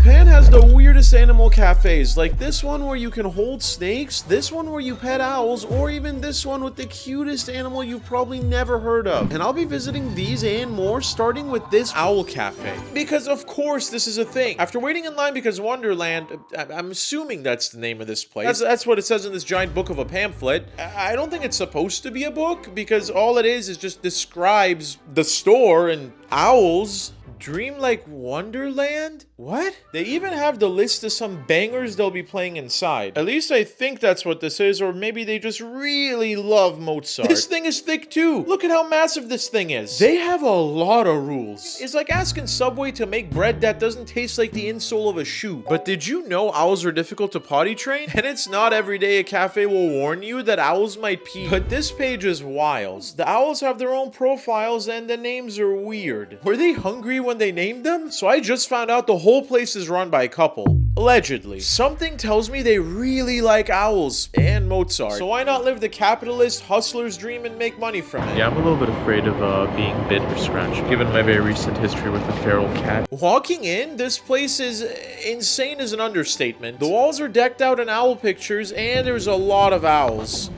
Japan has the weirdest animal cafes, like this one where you can hold snakes, this one where you pet owls, or even this one with the cutest animal you've probably never heard of. And I'll be visiting these and more, starting with this owl cafe. Because of course this is a thing. After waiting in line because Wonderland, I'm assuming that's the name of this place. That's what it says in this giant book of a pamphlet. I don't think it's supposed to be a book, because all it is just describes the store and owls. Dreamlike Wonderland? What? They even have the list of some bangers they'll be playing inside. At least I think that's what this is, or maybe they just really love Mozart. This thing is thick too. Look at how massive this thing is. They have a lot of rules. It's like asking Subway to make bread that doesn't taste like the insole of a shoe. But did you know owls are difficult to potty train? And it's not every day a cafe will warn you that owls might pee. But this page is wild. The owls have their own profiles and the names are weird. Were they hungry when they named them? So I just found out the whole place is run by a couple. Allegedly. Something tells me they really like owls and Mozart. So why not live the capitalist hustler's dream and make money from it? Yeah, I'm a little bit afraid of being bit or scratched, given my very recent history with the feral cat. Walking in, this place is insane is an understatement. The walls are decked out in owl pictures and there's a lot of owls.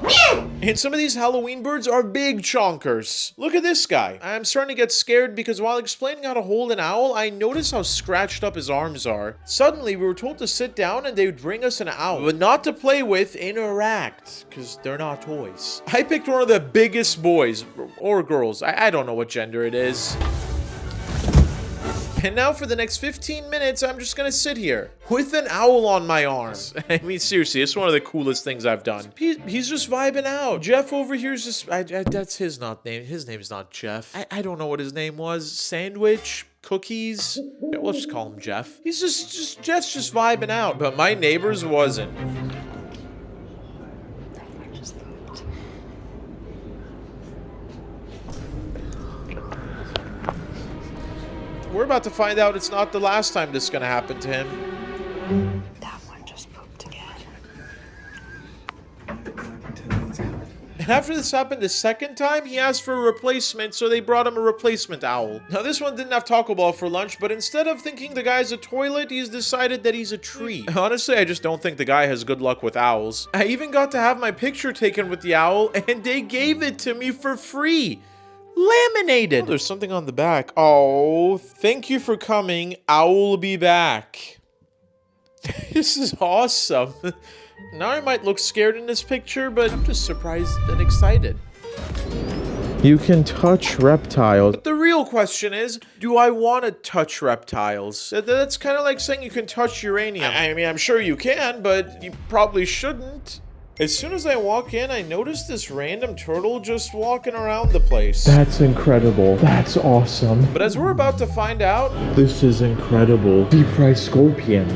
And some of these Halloween birds are big chonkers. Look at this guy. I'm starting to get scared because while explaining how to hold an owl, I noticed how scratched up his arms are. Suddenly, we were told to sit down and they would bring us an owl, but not to play with, interact, because they're not toys. I picked one of the biggest boys, or girls. I don't know what gender it is. And now for the next 15 minutes, I'm just gonna sit here with an owl on my arm. I mean, seriously, it's one of the coolest things I've done. He's just vibing out. Jeff over here's just, that's his name. His name's not Jeff. I don't know what his name was. Sandwich? Cookies? We'll just call him Jeff. He's Jeff's just vibing out. But my neighbors wasn't. We're about to find out it's not the last time this is gonna happen to him. That one just pooped again. And after this happened the second time, he asked for a replacement, so they brought him a replacement owl. Now this one didn't have Taco Bell for lunch, but instead of thinking the guy's a toilet, he's decided that he's a tree. Honestly, I just don't think the guy has good luck with owls. I even got to have my picture taken with the owl, and they gave it to me for free. Laminated. Oh, there's something on the back. Oh, thank you for coming. I'll be back. This is awesome. Now I might look scared in this picture, but I'm just surprised and excited. You can touch reptiles. But the real question is, do I want to touch reptiles? That's kind of like saying you can touch uranium. I mean, I'm sure you can, but you probably shouldn't. As soon as I walk in, I notice this random turtle just walking around the place. That's incredible. That's awesome. But as we're about to find out, this is incredible. Deep fried scorpion.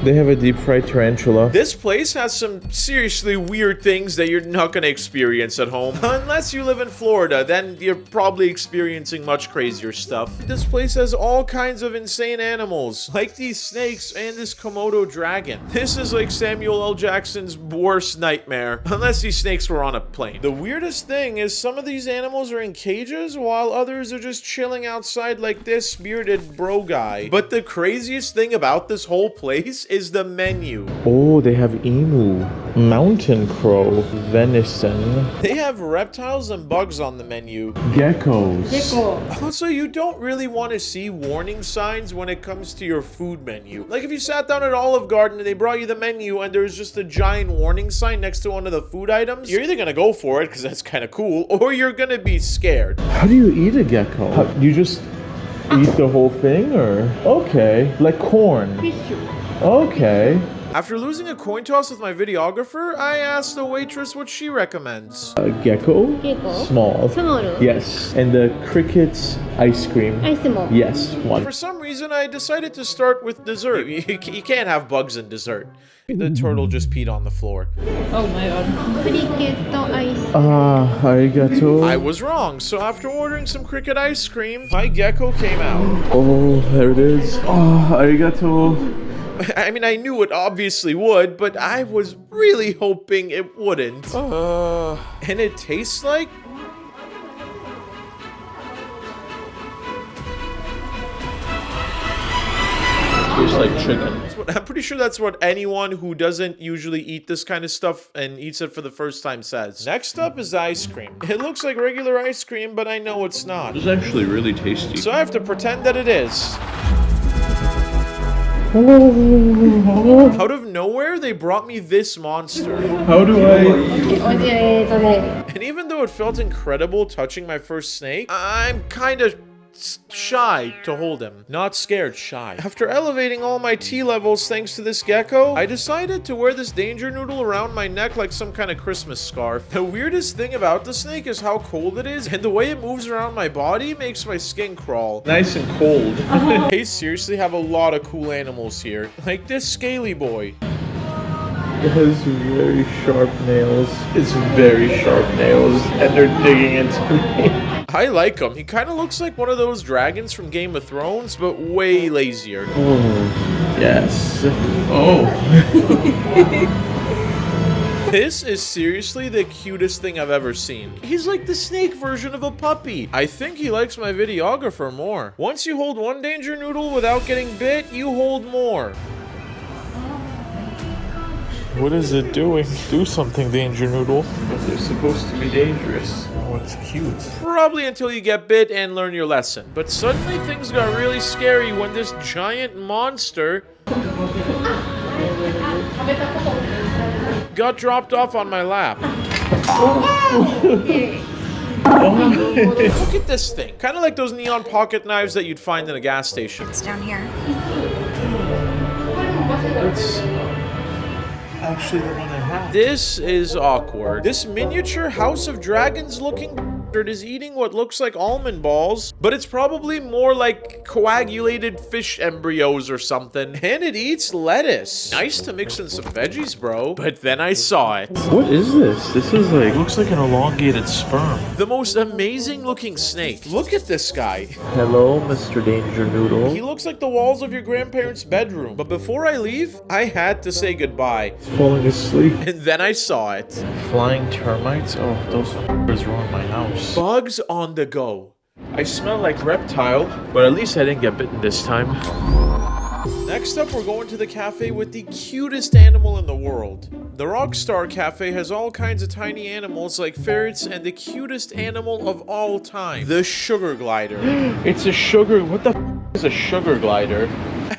They have a deep fried tarantula. This place has some seriously weird things that you're not going to experience at home. Unless you live in Florida, then you're probably experiencing much crazier stuff. This place has all kinds of insane animals, like these snakes and this Komodo dragon. This is like Samuel L. Jackson's worst nightmare, unless these snakes were on a plane. The weirdest thing is some of these animals are in cages while others are just chilling outside like this bearded bro guy. But the craziest thing about this whole place is the menu. Oh, they have emu, mountain crow, venison. They have reptiles and bugs on the menu. Geckos. Gecko. Also, you don't really want to see warning signs when it comes to your food menu. Like if you sat down at Olive Garden and they brought you the menu and there's just a giant warning sign next to one of the food items, you're either gonna go for it because that's kind of cool, or you're gonna be scared. How do you eat a gecko? You just eat the whole thing, or? Okay, like corn. Okay. After losing a coin toss with my videographer, I asked the waitress what she recommends. A gecko? Gecko. Small. Small. Yes. And the cricket's ice cream. Ice cream. Yes, one. For some reason, I decided to start with dessert. You can't have bugs in dessert. The turtle just peed on the floor. Oh my god. Cricket ice. Arigato. I was wrong, so after ordering some cricket ice cream, my gecko came out. Oh, there it is. Oh, arigato. I mean, I knew it obviously would, but I was really hoping it wouldn't. And it tastes like... tastes like chicken. I'm pretty sure that's what anyone who doesn't usually eat this kind of stuff and eats it for the first time says. Next up is ice cream. It looks like regular ice cream, but I know it's not. It's actually really tasty. So I have to pretend that it is. Out of nowhere, they brought me this monster. How do I... And even though it felt incredible touching my first snake, I'm kind of shy to hold him. Not scared, shy. After elevating all my T levels thanks to this gecko, I decided to wear this danger noodle around my neck like some kind of Christmas scarf. The weirdest thing about the snake is how cold it is, and the way it moves around my body makes my skin crawl. Nice and cold. They seriously have a lot of cool animals here. Like this scaly boy. It has very sharp nails. It's very sharp nails, and they're digging into me. I like him. He kind of looks like one of those dragons from Game of Thrones, but way lazier. Oh, yes. Oh. This is seriously the cutest thing I've ever seen. He's like the snake version of a puppy. I think he likes my videographer more. Once you hold one danger noodle without getting bit, you hold more. What is it doing? Do something, danger noodle. They're supposed to be dangerous. Oh, it's cute. Probably until you get bit and learn your lesson. But suddenly things got really scary when this giant monster got dropped off on my lap. Look at this thing. Kind of like those neon pocket knives that you'd find in a gas station. It's down here. It's actually the one I have. This is awkward. This miniature House of Dragons looking bastard is eating what looks like almond balls, but it's probably more like coagulated fish embryos or something. And it eats lettuce. Nice to mix in some veggies, bro. But then I saw it. What is this? This is like... looks like an elongated sperm. The most amazing looking snake. Look at this guy. Hello, Mr. Danger Noodle. He looks like the walls of your grandparents' bedroom. But before I leave, I had to say goodbye. Falling asleep. And then I saw it. Flying termites? Oh, those f***ers were on my house. Bugs on the go. I smell like Reptile, but at least I didn't get bitten this time. Next up, we're going to the cafe with the cutest animal in the world. The Rockstar Cafe has all kinds of tiny animals like ferrets and the cutest animal of all time, the sugar glider. It's a sugar... What the f*** is a sugar glider?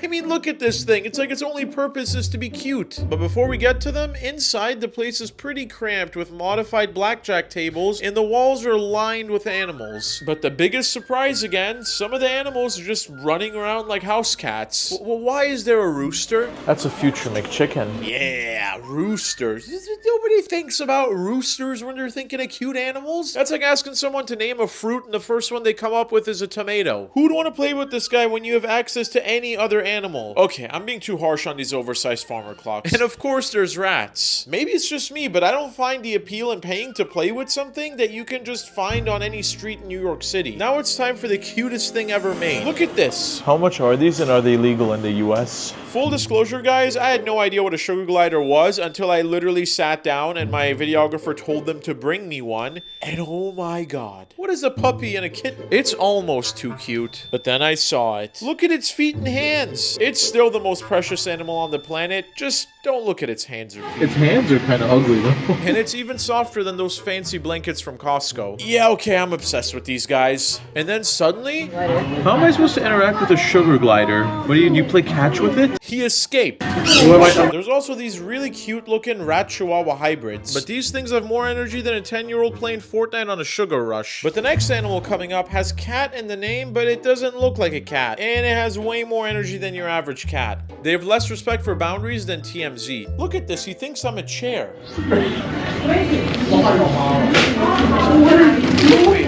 I mean, look at this thing. It's like its only purpose is to be cute. But before we get to them, inside the place is pretty cramped with modified blackjack tables and the walls are lined with animals. But the biggest surprise again, some of the animals are just running around like house cats. Well, why is there a rooster? That's a future McChicken. Yeah, roosters. Nobody thinks about roosters when they're thinking of cute animals. That's like asking someone to name a fruit and the first one they come up with is a tomato. Who'd want to play with this guy when you have access to any other animal? Okay, I'm being too harsh on these oversized farmer clocks. And of course there's rats. Maybe it's just me, but I don't find the appeal in paying to play with something that you can just find on any street in New York City. Now it's time for the cutest thing ever made. Look at this. How much are these and are they legal in the US? Full disclosure, guys, I had no idea what a sugar glider was until I literally sat down and my videographer told them to bring me one. And oh my god. What is a puppy and a kitten? It's almost too cute. But then I saw it. Look at its feet and hands. It's still the most precious animal on the planet. Just don't look at its hands or feet. Its hands are kind of ugly though. And it's even softer than those fancy blankets from Costco. Yeah, okay, I'm obsessed with these guys. And then suddenly... How am I supposed to interact with a sugar glider? What do you play catch with it? he escaped. There's also these really cute looking rat chihuahua hybrids. But these things have more energy than a 10-year-old playing Fortnite on a sugar rush. But the next animal coming up has cat in the name, but it doesn't look like a cat. And it has way more energy than your average cat. They have less respect for boundaries than TMZ. Look at this, he thinks I'm a chair.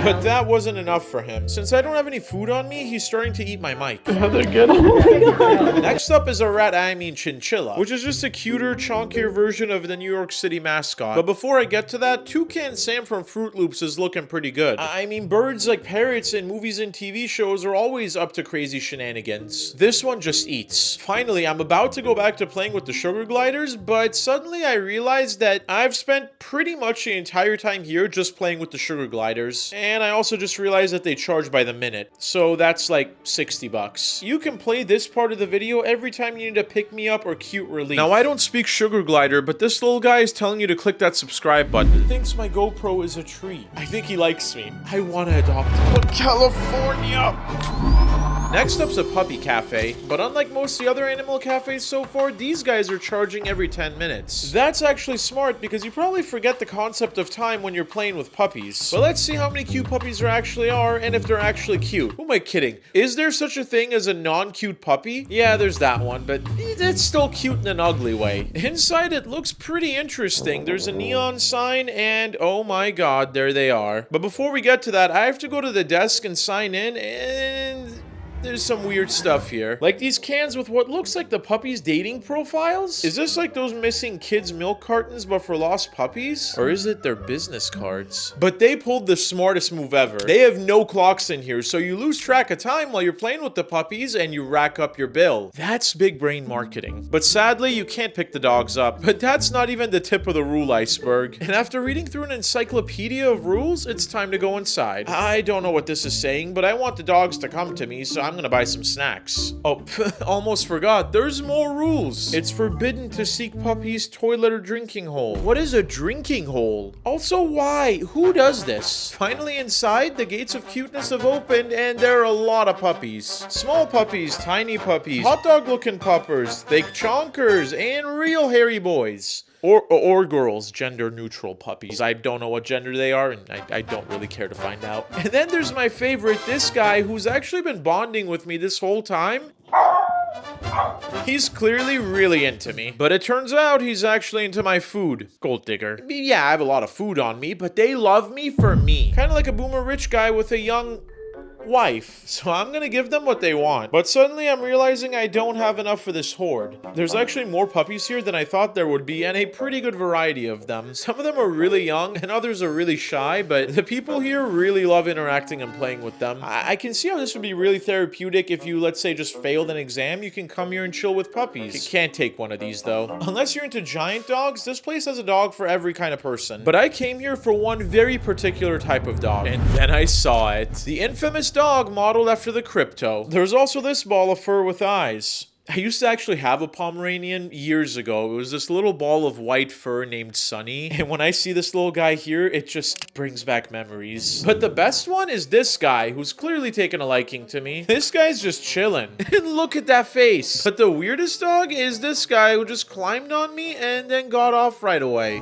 But that wasn't enough for him. Since I don't have any food on me, he's starting to eat my mic. Next up is a rat, I mean chinchilla, which is just a cuter, chunkier version of the New York City mascot. But before I get to that, Toucan Sam from Fruit Loops is looking pretty good. I mean, birds like parrots in movies and TV shows are always up to crazy shenanigans. This one just eats. Finally, I'm about to go back to playing with the sugar gliders, but suddenly I realized that I've spent pretty much the entire time here just playing with the sugar gliders. minutes. And I also just realized that they charge by the minute. So that's like 60 bucks. You can play this part of the video every time you need a pick-me-up or cute relief. Now, I don't speak sugar glider, but this little guy is telling you to click that subscribe button. He thinks my GoPro is a tree. I think he likes me. I want to adopt him. But California! Next up's a puppy cafe, but unlike most of the other animal cafes so far, these guys are charging every 10 minutes. That's actually smart because you probably forget the concept of time when you're playing with puppies. But let's see how many cute puppies there actually are and if they're actually cute. Who am I kidding? Is there such a thing as a non-cute puppy? Yeah, there's that one, but it's still cute in an ugly way. Inside it looks pretty interesting. There's a neon sign and oh my god, there they are. But before we get to that, I have to go to the desk and sign in and... there's some weird stuff here. Like these cans with what looks like the puppies' dating profiles? Is this like those missing kids' milk cartons but for lost puppies? Or is it their business cards? But they pulled the smartest move ever. They have no clocks in here, so you lose track of time while you're playing with the puppies and you rack up your bill. That's big brain marketing. But sadly, you can't pick the dogs up. But that's not even the tip of the rule iceberg. And after reading through an encyclopedia of rules, it's time to go inside. I don't know what this is saying, but I want the dogs to come to me, so I'm gonna buy some snacks. Oh, almost forgot. There's more rules. It's forbidden to seek puppies' toilet or drinking hole. What is a drinking hole? Also, why? Who does this? Finally inside, the gates of cuteness have opened and there are a lot of puppies. Small puppies, tiny puppies, hot dog looking puppers, thick chonkers, and real hairy boys. Or girls, gender neutral puppies. I don't know what gender they are, and I don't really care to find out. And then there's my favorite, this guy who's actually been bonding with me this whole time. He's clearly really into me, but it turns out he's actually into my food. Gold digger. Yeah, I have a lot of food on me, but they love me for me. Kind of like a boomer rich guy with a young... wife, so I'm gonna give them what they want. But suddenly I'm realizing I don't have enough for this horde. There's actually more puppies here than I thought there would be, and a pretty good variety of them. Some of them are really young and others are really shy, but the people here really love interacting and playing with them. I can see how this would be really therapeutic if you, let's say, just failed an exam. You can come here and chill with puppies. You can't take one of these though. Unless you're into giant dogs, this place has a dog for every kind of person. But I came here for one very particular type of dog, and then I saw it. The infamous dog modeled after the crypto. There's also this ball of fur with eyes. I used to actually have a Pomeranian years ago. It was this little ball of white fur named Sunny. And when I see this little guy here, it just brings back memories. But the best one is this guy, who's clearly taken a liking to me. This guy's just chilling. And look at that face. But the weirdest dog is this guy who just climbed on me and then got off right away.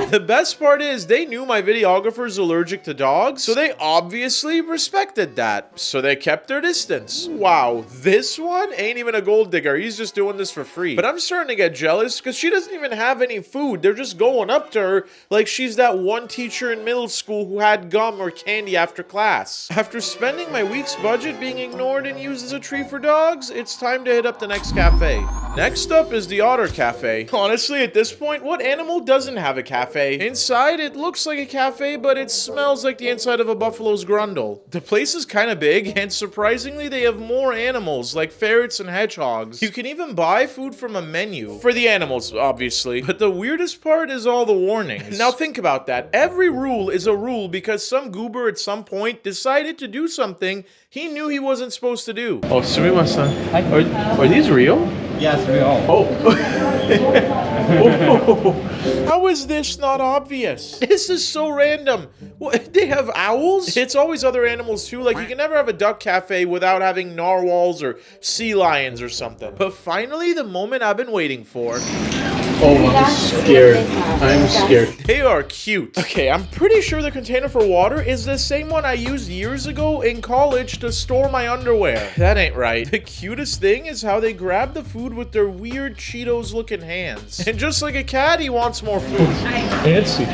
The best part is they knew my videographer's allergic to dogs, so they obviously respected that. So they kept their distance. Wow, this one ain't even a gold digger. He's just doing this for free. But I'm starting to get jealous because she doesn't even have any food. They're just going up to her like she's that one teacher in middle school who had gum or candy after class. After spending my week's budget being ignored and used as a treat for dogs, it's time to hit up the next cafe. Next up is the Otter Cafe. Honestly, at this point, what animal doesn't have a cafe? Inside, it looks like a cafe, but it smells like the inside of a buffalo's grundle. The place is kind of big, and surprisingly, they have more animals, like ferrets and hedgehogs. You can even buy food from a menu. For the animals, obviously. But the weirdest part is all the warnings. Now think about that. Every rule is a rule because some goober at some point decided to do something he knew he wasn't supposed to do. Oh, sumimasen. Are these real? Yes, we are. Oh. How is this not obvious? This is so random. What, they have owls? It's always other animals too. Like you can never have a duck cafe without having narwhals or sea lions or something. But finally, the moment I've been waiting for. Oh, I'm scared. I'm scared. They are cute. Okay, I'm pretty sure the container for water is the same one I used years ago in college to store my underwear. That ain't right. The cutest thing is how they grab the food with their weird Cheetos looking hands. And just like a cat, he wants more food. Fancy.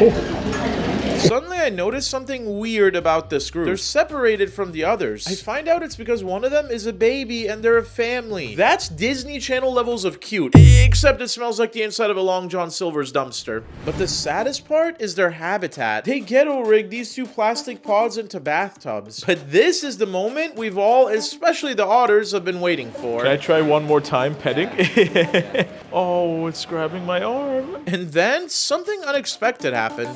Suddenly I noticed something weird about this group. They're separated from the others. I find out it's because one of them is a baby and they're a family. That's Disney Channel levels of cute. Except it smells like the inside of a Long John Silver's dumpster. But the saddest part is their habitat. They ghetto rigged these two plastic pods into bathtubs. But this is the moment we've all, especially the otters, have been waiting for. Can I try one more time petting? Oh, it's grabbing my arm. And then something unexpected happened.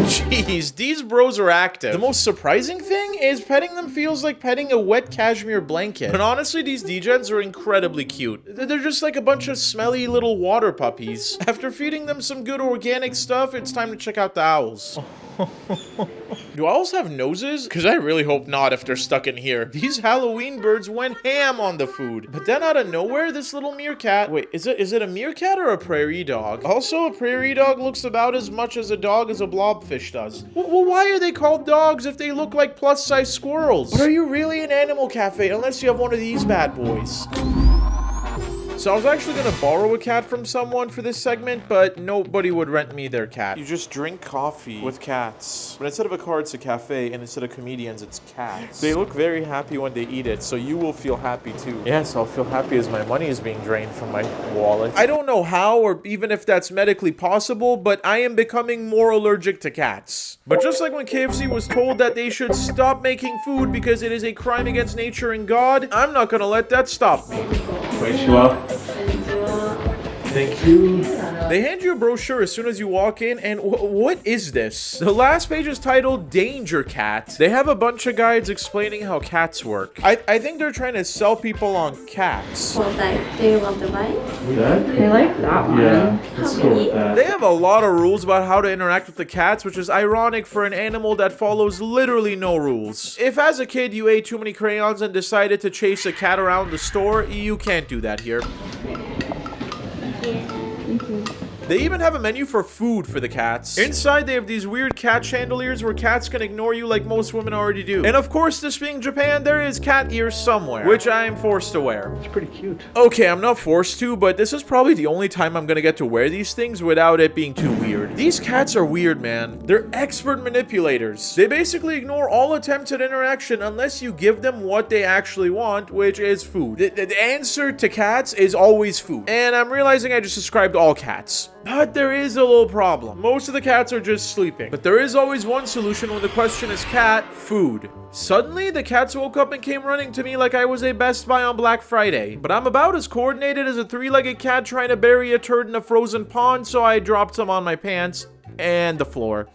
Jeez, these bros are active. The most surprising thing is petting them feels like petting a wet cashmere blanket. But honestly, these degens are incredibly cute. They're just like a bunch of smelly little water puppies. After feeding them some good organic stuff, it's time to check out the owls. Do owls have noses? Because I really hope not if they're stuck in here. These Halloween birds went ham on the food. But then out of nowhere, this little meerkat... Wait, is it a meerkat or a prairie dog? Also, a prairie dog looks about as much as a dog as a blobfish does. Well, why are they called dogs if they look like plus-size squirrels? But are you really an animal cafe unless you have one of these bad boys? So I was actually gonna borrow a cat from someone for this segment, but nobody would rent me their cat. You just drink coffee with cats. But instead of a car, it's a cafe, and instead of comedians, it's cats. They look very happy when they eat it, so you will feel happy too. Yes, I'll feel happy as my money is being drained from my wallet. I don't know how, or even if that's medically possible, but I am becoming more allergic to cats. But just like when KFC was told that they should stop making food because it is a crime against nature and God, I'm not gonna let that stop me. Thank you. They hand you a brochure as soon as you walk in, and what is this? The last page is titled Danger Cat. They have a bunch of guides explaining how cats work. I think they're trying to sell people on cats. Well, do you want to buy? That? I like that one. Yeah, let's go with that. They have a lot of rules about how to interact with the cats, which is ironic for an animal that follows literally no rules. If as a kid you ate too many crayons and decided to chase a cat around the store, you can't do that here. They even have a menu for food for the cats. Inside, they have these weird cat chandeliers where cats can ignore you like most women already do. And of course, this being Japan, there is cat ears somewhere, which I am forced to wear. It's pretty cute. Okay, I'm not forced to, but this is probably the only time I'm gonna get to wear these things without it being too weird. These cats are weird, man. They're expert manipulators. They basically ignore all attempts at interaction unless you give them what they actually want, which is food. The answer to cats is always food. And I'm realizing I just described all cats. But there is a little problem. Most of the cats are just sleeping. But there is always one solution when the question is cat, food. Suddenly, the cats woke up and came running to me like I was a Best Buy on Black Friday. But I'm about as coordinated as a three-legged cat trying to bury a turd in a frozen pond, so I dropped some on my pants and the floor.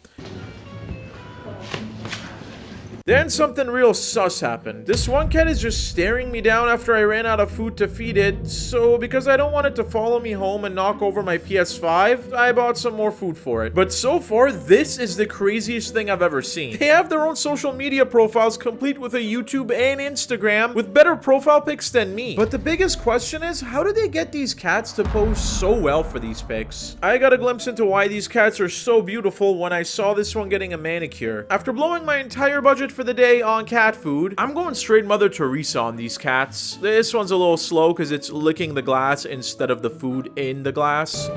Then something real sus happened. This one cat is just staring me down after I ran out of food to feed it, so because I don't want it to follow me home and knock over my PS5, I bought some more food for it. But so far, this is the craziest thing I've ever seen. They have their own social media profiles complete with a YouTube and Instagram with better profile pics than me. But the biggest question is, how do they get these cats to pose so well for these pics? I got a glimpse into why these cats are so beautiful when I saw this one getting a manicure. After blowing my entire budget for the day on cat food, I'm going straight Mother Teresa on these cats. This one's a little slow because it's licking the glass instead of the food in the glass.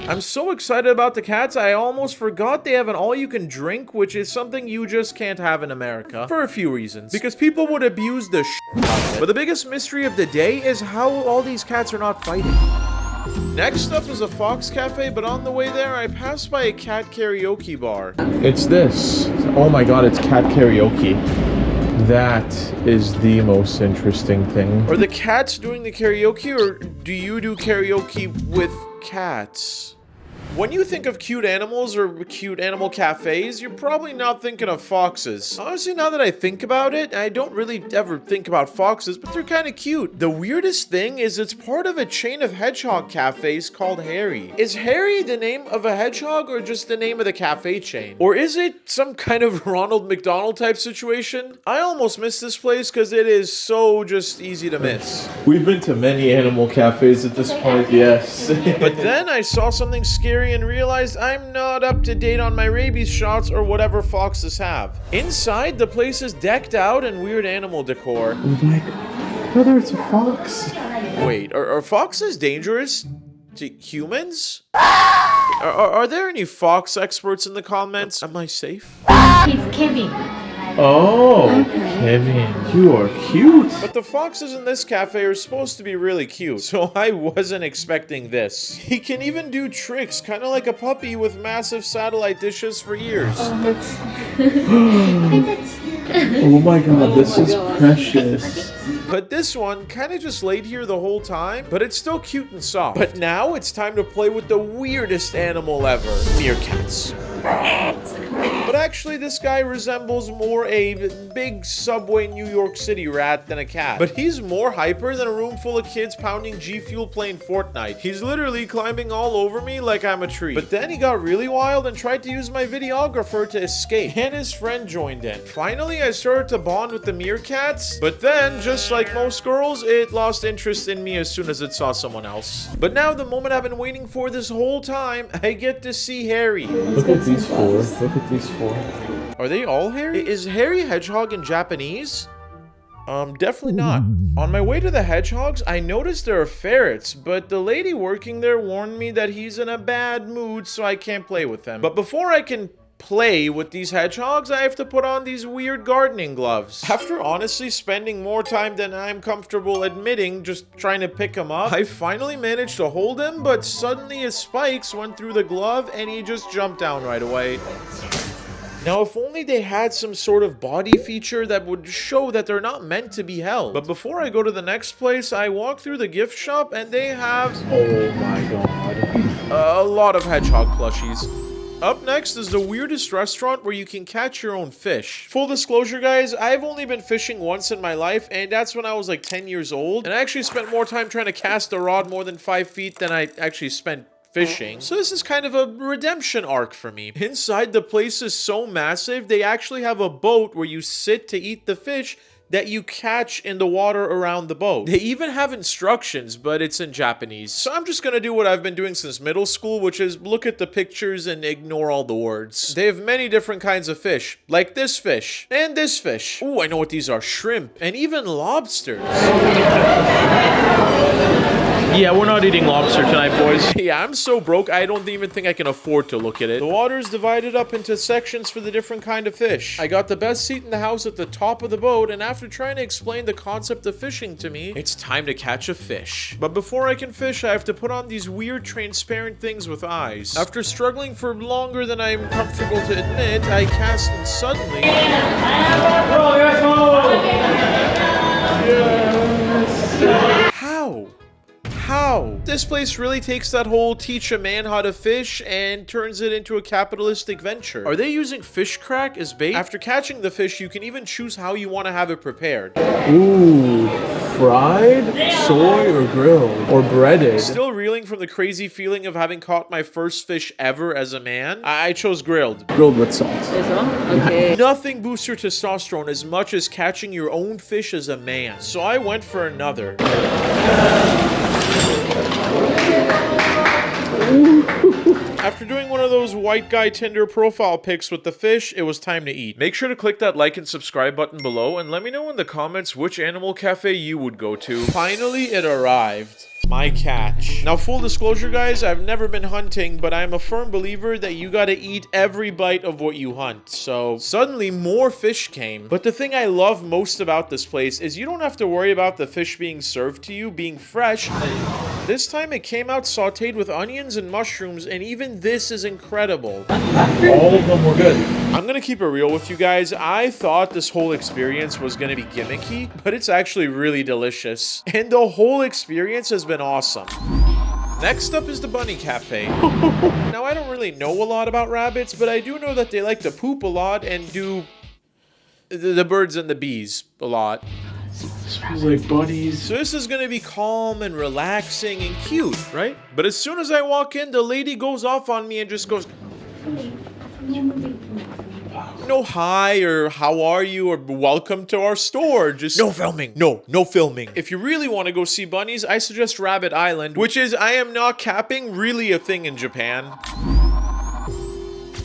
I'm so excited about the cats, I almost forgot they have an all-you-can-drink, which is something you just can't have in America. For a few reasons. Because people would abuse the shit out of it. But the biggest mystery of the day is how all these cats are not fighting. Next up is a fox cafe, but on the way there, I passed by a cat karaoke bar. It's this. Oh my god, it's cat karaoke. That is the most interesting thing. Are the cats doing the karaoke, or do you do karaoke with cats? When you think of cute animals or cute animal cafes, you're probably not thinking of foxes. Honestly, now that I think about it, I don't really ever think about foxes, but they're kind of cute. The weirdest thing is it's part of a chain of hedgehog cafes called Harry. Is Harry the name of a hedgehog or just the name of the cafe chain? Or is it some kind of Ronald McDonald type situation? I almost missed this place because it is so just easy to miss. We've been to many animal cafes at this point, yes. But then I saw something scary and realized I'm not up to date on my rabies shots or whatever foxes have. Inside, the place is decked out in weird animal decor. Oh my god. Brother, it's a fox. Wait, are foxes dangerous to humans? Are there any fox experts in the comments? Am I safe? He's Kevin. Oh, Kevin, you are cute. But the foxes in this cafe are supposed to be really cute, so I wasn't expecting this. He can even do tricks, kind of like a puppy with massive satellite dishes for ears. Oh my god, this is precious. But this one kind of just laid here the whole time, but it's still cute and soft. But now it's time to play with the weirdest animal ever, meerkats. But actually, this guy resembles more a big Subway New York City rat than a cat. But he's more hyper than a room full of kids pounding G Fuel playing Fortnite. He's literally climbing all over me like I'm a tree. But then he got really wild and tried to use my videographer to escape. And his friend joined in. Finally, I started to bond with the meerkats. But then, just like most girls, it lost interest in me as soon as it saw someone else. But now, the moment I've been waiting for this whole time, I get to see Harry. Look at these four. Look at these four. Are they all hairy? Is hairy hedgehog in Japanese? Definitely not. On my way to the hedgehogs, I noticed there are ferrets, but the lady working there warned me that he's in a bad mood, so I can't play with him. But before I can play with these hedgehogs, I have to put on these weird gardening gloves. After honestly spending more time than I'm comfortable admitting just trying to pick him up, I finally managed to hold him, but suddenly his spikes went through the glove and he just jumped down right away. Now, if only they had some sort of body feature that would show that they're not meant to be held. But before I go to the next place, I walk through the gift shop and they have... Oh my god. A lot of hedgehog plushies. Up next is the weirdest restaurant where you can catch your own fish. Full disclosure, guys, I've only been fishing once in my life, and that's when I was like 10 years old. And I actually spent more time trying to cast a rod more than 5 feet than I actually spent fishing. So this is kind of a redemption arc for me. Inside, the place is so massive, they actually have a boat where you sit to eat the fish that you catch in the water around the boat. They even have instructions, but it's in Japanese. So I'm just gonna do what I've been doing since middle school, which is look at the pictures and ignore all the words. They have many different kinds of fish, like this fish and this fish. Ooh, I know what these are, shrimp and even lobsters. Yeah, we're not eating lobster tonight, boys. Yeah, I'm so broke, I don't even think I can afford to look at it. The water is divided up into sections for the different kind of fish. I got the best seat in the house at the top of the boat, and after trying to explain the concept of fishing to me, it's time to catch a fish. But before I can fish, I have to put on these weird transparent things with eyes. After struggling for longer than I'm comfortable to admit, I cast and suddenly... How? How? This place really takes that whole teach a man how to fish and turns it into a capitalistic venture. Are they using fish crack as bait? After catching the fish, you can even choose how you want to have it prepared. Ooh, fried, soy, or grilled, or breaded. Still reeling from the crazy feeling of having caught my first fish ever as a man, I chose grilled. Grilled with salt. Okay. Nothing boosts your testosterone as much as catching your own fish as a man. So I went for another. After doing one of those white guy Tinder profile pics with the fish, it was time to eat. Make sure to click that like and subscribe button below and let me know in the comments which animal cafe you would go to. Finally, it arrived. My catch. Now, full disclosure, guys, I've never been hunting, but I'm a firm believer that you gotta eat every bite of what you hunt. So suddenly more fish came. But the thing I love most about this place is you don't have to worry about the fish being served to you being fresh. This time it came out sauteed with onions and mushrooms, and even this is incredible. All of them were good. I'm gonna keep it real with you guys. I thought this whole experience was gonna be gimmicky, but it's actually really delicious. And the whole experience has been awesome. Next up is the Bunny Cafe. Now, I don't really know a lot about rabbits, but I do know that they like to poop a lot and do the birds and the bees a lot. Smells like bunnies. So this is gonna be calm and relaxing and cute, right? But as soon as I walk in, the lady goes off on me and just goes, no hi or how are you or welcome to our store. Just no filming. No filming. If you really want to go see bunnies, I suggest Rabbit Island, which is, I am not capping, really a thing in Japan.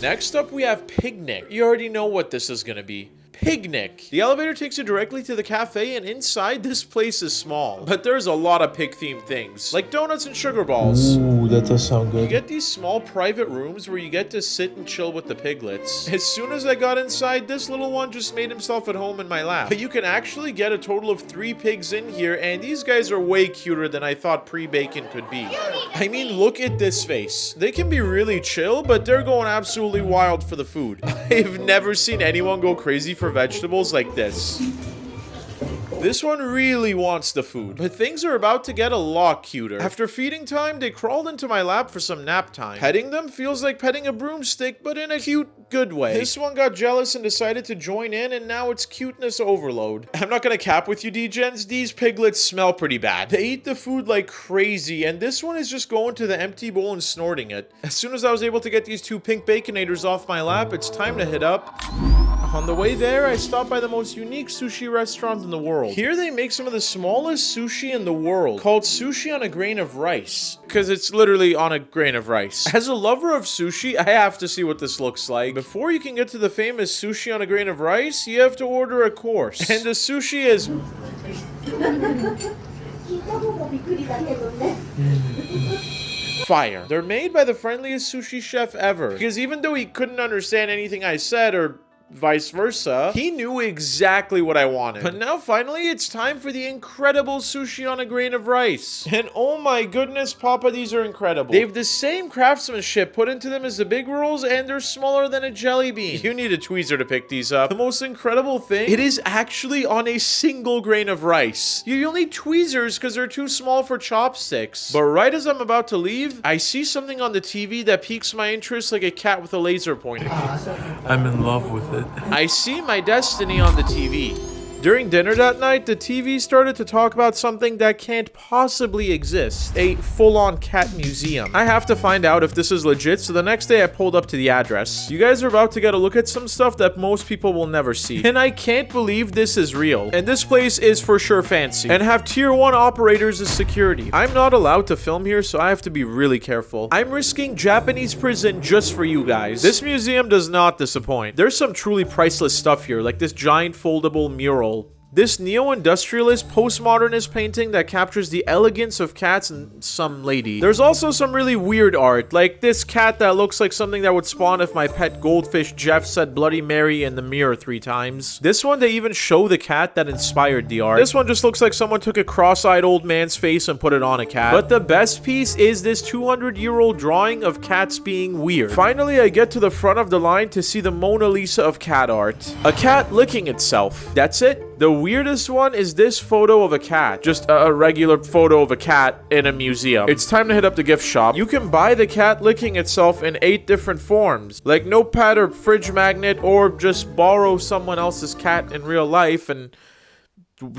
Next up, we have Picnic. You already know what this is gonna be. Picnic. The elevator takes you directly to the cafe, and inside this place is small, but there's a lot of pig themed things, like donuts and sugar balls. Ooh, that does sound You good. get these small private rooms where you get to sit and chill with the piglets. As soon as I got inside, this little one just made himself at home in my lap. But you can actually get a total of 3 pigs in here, and these guys are way cuter than I thought pre-bacon could be. I mean, look at this face. They can be really chill, but they're going absolutely wild for the food. I've never seen anyone go crazy for vegetables like this. This one really wants the food, but things are about to get a lot cuter. After feeding time, they crawled into my lap for some nap time. Petting them feels like petting a broomstick, but in a cute, good way. This one got jealous and decided to join in, and now it's cuteness overload. I'm not gonna cap with you, D-Gens. These piglets smell pretty bad. They eat the food like crazy, and this one is just going to the empty bowl and snorting it. As soon as I was able to get these two pink baconators off my lap, it's time to hit up. On the way there, I stopped by the most unique sushi restaurant in the world. Here they make some of the smallest sushi in the world, called sushi on a grain of rice, because it's literally on a grain of rice. As a lover of sushi, I have to see what this looks like. Before you can get to the famous sushi on a grain of rice, you have to order a course. And the sushi is... fire. They're made by the friendliest sushi chef ever, because even though he couldn't understand anything I said, or vice versa, he knew exactly what I wanted. But now finally it's time for the incredible sushi on a grain of rice. And oh my goodness, Papa, these are incredible. They have the same craftsmanship put into them as the big rolls, and they're smaller than a jelly bean. You need a tweezer to pick these up. The most incredible thing, it is actually on a single grain of rice. You'll need tweezers because they're too small for chopsticks. But right as I'm about to leave, I see something on the TV that piques my interest like a cat with a laser pointer. I'm in love with it. I see my destiny on the TV. During dinner that night, the TV started to talk about something that can't possibly exist. A full-on cat museum. I have to find out if this is legit, so the next day I pulled up to the address. You guys are about to get a look at some stuff that most people will never see. And I can't believe this is real. And this place is for sure fancy. And have tier 1 operators as security. I'm not allowed to film here, so I have to be really careful. I'm risking Japanese prison just for you guys. This museum does not disappoint. There's some truly priceless stuff here, like this giant foldable mural. This neo-industrialist, postmodernist painting that captures the elegance of cats and some lady. There's also some really weird art, like this cat that looks like something that would spawn if my pet goldfish Jeff said Bloody Mary in the mirror 3 times. This one, they even show the cat that inspired the art. This one just looks like someone took a cross-eyed old man's face and put it on a cat. But the best piece is this 200-year-old drawing of cats being weird. Finally, I get to the front of the line to see the Mona Lisa of cat art. A cat licking itself. That's it. The weirdest one is this photo of a cat. Just a regular photo of a cat in a museum. It's time to hit up the gift shop. You can buy the cat licking itself in 8 different forms. Like notepad or fridge magnet, or just borrow someone else's cat in real life and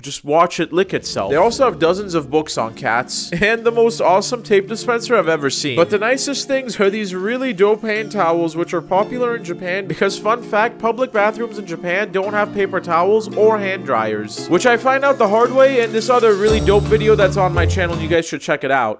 just watch it lick itself. They also have dozens of books on cats, and the most awesome tape dispenser I've ever seen. But the nicest things are these really dope hand towels, which are popular in Japan because, fun fact, public bathrooms in Japan don't have paper towels or hand dryers, which I find out the hard way in this other really dope video that's on my channel. You guys should check it out.